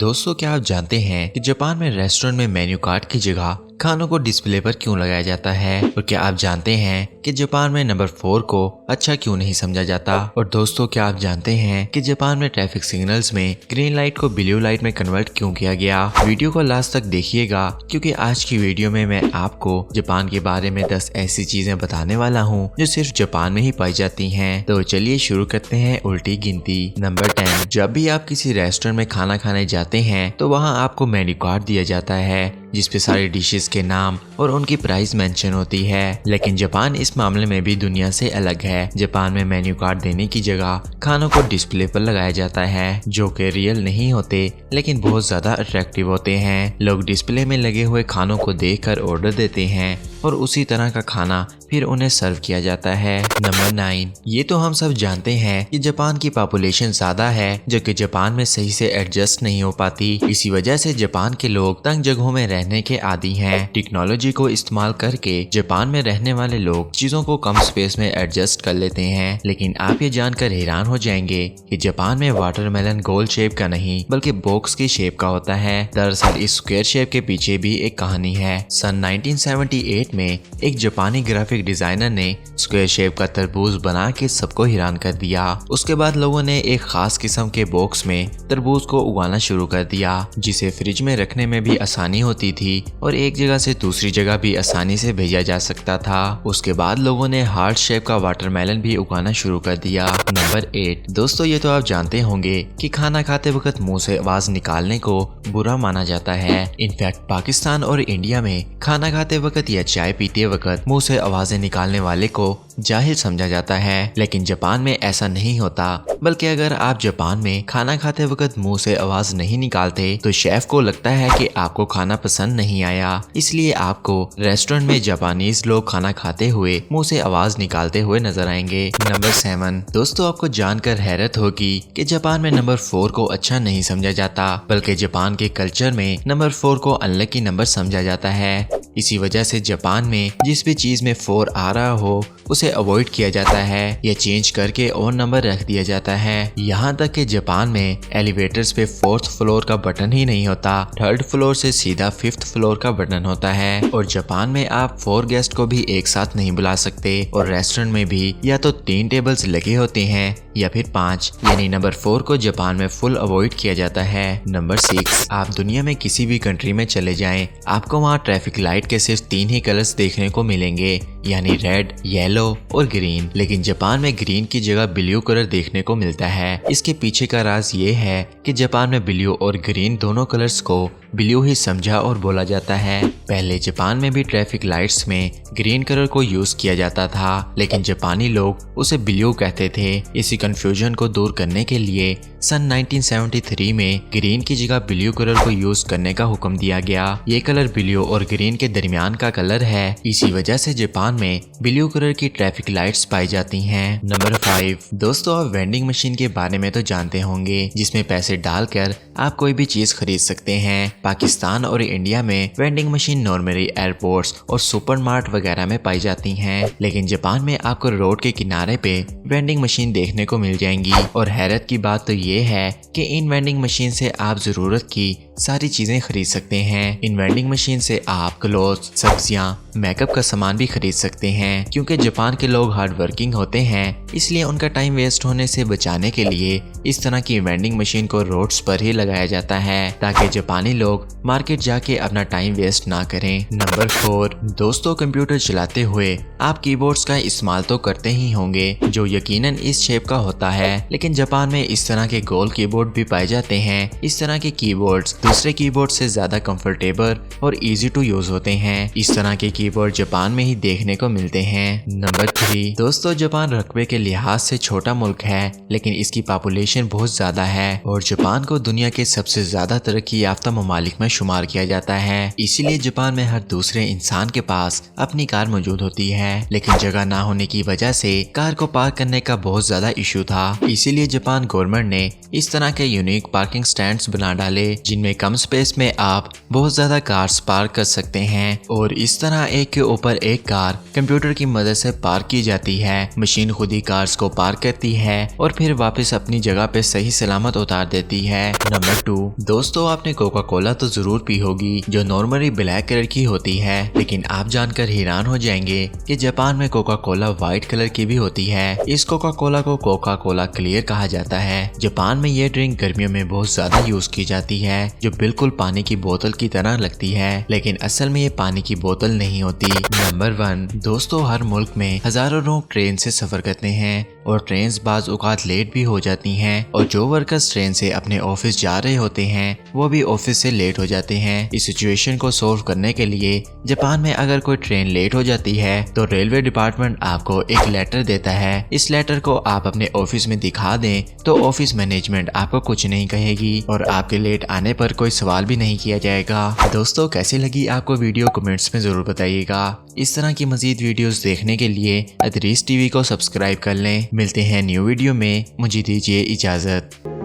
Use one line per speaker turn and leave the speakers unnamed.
दोस्तों, क्या आप जानते हैं कि जापान में रेस्टोरेंट में मेन्यू कार्ड की जगह खानों को डिस्प्ले पर क्यों लगाया जाता है? और क्या आप जानते हैं कि जापान में नंबर 4 को अच्छा क्यों नहीं समझा जाता? और दोस्तों, क्या आप जानते हैं कि जापान में ट्रैफिक सिग्नल्स में ग्रीन लाइट को ब्लू लाइट में कन्वर्ट क्यों किया गया? वीडियो को लास्ट तक देखिएगा, क्योंकि आज की वीडियो में मैं आपको जापान के बारे में 10 ऐसी चीजें बताने वाला हूँ जो सिर्फ जापान में ही पाई जाती हैं। तो चलिए शुरू करते हैं उल्टी गिनती। नंबर 10। जब भी आप किसी रेस्टोरेंट में खाना खाने जाते हैं तो वहाँ आपको मेन्यू कार्ड दिया जाता है जिसपे सारी डिशेस के नाम और उनकी प्राइस मेंशन होती है। लेकिन जापान इस मामले में भी दुनिया से अलग है। जापान में मेन्यू कार्ड देने की जगह खानों को डिस्प्ले पर लगाया जाता है, जो कि रियल नहीं होते लेकिन बहुत ज्यादा अट्रैक्टिव होते हैं। लोग डिस्प्ले में लगे हुए खानों को देखकर ऑर्डर देते हैं और उसी तरह का खाना फिर उन्हें सर्व किया जाता है। नंबर 9। ये तो हम सब जानते हैं कि जापान की पॉपुलेशन ज्यादा है जो कि जापान में सही से एडजस्ट नहीं हो पाती। इसी वजह से जापान के लोग तंग जगहों में रहने के आदी हैं। टेक्नोलॉजी को इस्तेमाल करके जापान में रहने वाले लोग चीजों को कम स्पेस में एडजस्ट कर लेते हैं। लेकिन आप ये जानकर हैरान हो जाएंगे कि जापान में वाटरमेलन गोल शेप का नहीं बल्कि बॉक्स की शेप का होता है। दरअसल इस स्क्वायर शेप के पीछे भी एक कहानी है। सन 1978 में एक जापानी ग्राफिक डिजाइनर ने स्क्वायर शेप का तरबूज बना के सबको हैरान कर दिया। उसके बाद लोगों ने एक खास किस्म के बॉक्स में तरबूज को उगाना शुरू कर दिया, जिसे फ्रिज में रखने में भी आसानी होती थी और एक जगह से दूसरी जगह भी आसानी से भेजा जा सकता था। उसके बाद लोगों ने हार्ट शेप का वाटरमेलन भी उगाना शुरू कर दिया। नंबर 8। दोस्तों, ये तो आप जानते होंगे कि खाना खाते वक्त मुंह से आवाज निकालने को बुरा माना जाता है। इनफैक्ट पाकिस्तान और इंडिया में खाना खाते वक्त या चाय पीते वक्त मुंह से आवाजें निकालने वाले को जाहिल समझा जाता है। लेकिन जापान में ऐसा नहीं होता, बल्कि अगर आप जापान में खाना खाते वक्त मुंह से आवाज नहीं निकालते तो शेफ को लगता है कि आपको खाना पसंद नहीं आया, इसलिए आपको रेस्टोरेंट में जापानीज लोग खाना खाते हुए मुंह से आवाज निकालते हुए नजर आएंगे। नंबर 7। दोस्तों, आपको जानकर हैरत होगी कि जापान में नंबर 4 को अच्छा नहीं समझा जाता, बल्कि जापान के कल्चर में नंबर 4 को अनलकी नंबर समझा जाता है। इसी वजह से जापान में जिस भी चीज में 4 आ रहा हो उसे अवॉइड किया जाता है या चेंज करके और नंबर रख दिया जाता है। यहाँ तक कि जापान में एलिवेटर्स पे 4th फ्लोर का बटन ही नहीं होता, 3rd फ्लोर से सीधा 5th फ्लोर का बटन होता है। और जापान में आप 4 गेस्ट को भी एक साथ नहीं बुला सकते और रेस्टोरेंट में भी या तो 3 टेबल्स लगे होते हैं या फिर 5, यानी नंबर 4 को जापान में फुल अवॉइड किया जाता है। नंबर 6। आप दुनिया में किसी भी कंट्री में चले जाएं, आपको वहाँ ट्रैफिक लाइट के सिर्फ 3 ही कलर्स देखने को मिलेंगे, यानी रेड, येलो और ग्रीन। लेकिन जापान में ग्रीन की जगह ब्लू कलर देखने को मिलता है। इसके पीछे का राज ये है कि जापान में ब्लू और ग्रीन दोनों कलर्स को ब्लू ही समझा और बोला जाता है। पहले जापान में भी ट्रैफिक लाइट्स में ग्रीन कलर को यूज किया जाता था, लेकिन जापानी लोग उसे ब्लू कहते थे। इसी कंफ्यूजन को दूर करने के लिए सन 1973 में ग्रीन की जगह ब्लू कलर को यूज करने का हुक्म दिया गया। ये कलर ब्लू और ग्रीन के दरमियान का कलर है, इसी वजह से जापान में ब्लू कलर की ट्रैफिक लाइट्स पाई जाती हैं। नंबर 5। दोस्तों, आप वेंडिंग मशीन के बारे में तो जानते होंगे, जिसमें पैसे डालकर आप कोई भी चीज खरीद सकते हैं। पाकिस्तान और इंडिया में वेंडिंग मशीन नॉर्मली एयरपोर्ट्स और सुपरमार्ट वगैरह में पाई जाती हैं, लेकिन जापान में आपको रोड के किनारे पे वेंडिंग मशीन देखने को मिल जाएंगी। और हैरत की बात तो ये है कि इन वेंडिंग मशीन से आप जरूरत की सारी चीजें खरीद सकते हैं। इन वेंडिंग मशीन से आप क्लोथ्स, सब्जियां, मेकअप का सामान भी खरीद सकते हैं। क्योंकि जापान के लोग हार्ड वर्किंग होते हैं, इसलिए उनका टाइम वेस्ट होने से बचाने के लिए इस तरह की वेंडिंग मशीन को रोड्स पर ही लगाया जाता है, ताकि जापानी लोग मार्केट जाके अपना टाइम वेस्ट ना करें। नंबर 4। दोस्तों, कंप्यूटर चलाते हुए आप कीबोर्ड्स का इस्तेमाल तो करते ही होंगे, जो यकीनन इस शेप का होता है, लेकिन जापान में इस तरह के गोल कीबोर्ड भी पाए जाते हैं। इस तरह के कीबोर्ड्स दूसरे कीबोर्ड से ज्यादा कंफर्टेबल और इजी टू यूज होते हैं। इस तरह के कीबोर्ड जापान में ही देखने को मिलते हैं। नंबर 3। दोस्तों, जापान रकबे के लिहाज से छोटा मुल्क है, लेकिन इसकी पॉपुलेशन बहुत ज्यादा है और जापान को दुनिया के सबसे ज्यादा तरक्की याफ्ता ममालिक में शुमार किया जाता है। इसीलिए जापान में हर दूसरे इंसान के पास अपनी कार मौजूद होती है, लेकिन जगह ना होने की वजह से कार को पार्क करने का बहुत ज्यादा इशू था। इसीलिए जापान गवर्नमेंट ने इस तरह के यूनिक पार्किंग स्टैंड्स बना डाले, जिनमें कम स्पेस में आप बहुत ज्यादा कार्स पार्क कर सकते हैं और इस तरह एक के ऊपर एक कार कंप्यूटर की मदद से पार्क की जाती है। मशीन खुद ही कार्स को पार्क करती है और फिर वापस अपनी जगह पे सही सलामत उतार देती है। नंबर 2, दोस्तों आपने कोका कोला तो जरूर पी होगी जो नॉर्मली ब्लैक कलर की होती है, लेकिन आप जानकर हैरान हो जाएंगे कि जापान में कोका कोला व्हाइट कलर की भी होती है। इस कोका कोला को कोका कोला क्लियर कहा जाता है। जापान में ये ड्रिंक गर्मियों में बहुत ज्यादा यूज की जाती है, जो बिल्कुल पानी की बोतल की तरह लगती है, लेकिन असल में ये पानी की बोतल नहीं होती। नंबर 1, दोस्तों हर मुल्क में हजारों लोग ट्रेन से सफर करते हैं और ट्रेन बाज औकात लेट भी हो जाती हैं और जो वर्कर्स ट्रेन से अपने ऑफिस जा रहे होते हैं वो भी ऑफिस से लेट हो जाते हैं। इस सिचुएशन को सोल्व करने के लिए जापान में अगर कोई ट्रेन लेट हो जाती है तो रेलवे डिपार्टमेंट आपको एक लेटर देता है। इस लेटर को आप अपने ऑफिस में दिखा दें तो ऑफिस मैनेजमेंट आपको कुछ नहीं कहेगी और आपके लेट आने पर कोई सवाल भी नहीं किया जाएगा। दोस्तों कैसी लगी आपको वीडियो कमेंट्स में जरूर बताइएगा। इस तरह की मजीद वीडियोस देखने के लिए अदरीस टीवी को सब्सक्राइब कर लें। मिलते हैं न्यू वीडियो में, मुझे दीजिए इजाजत।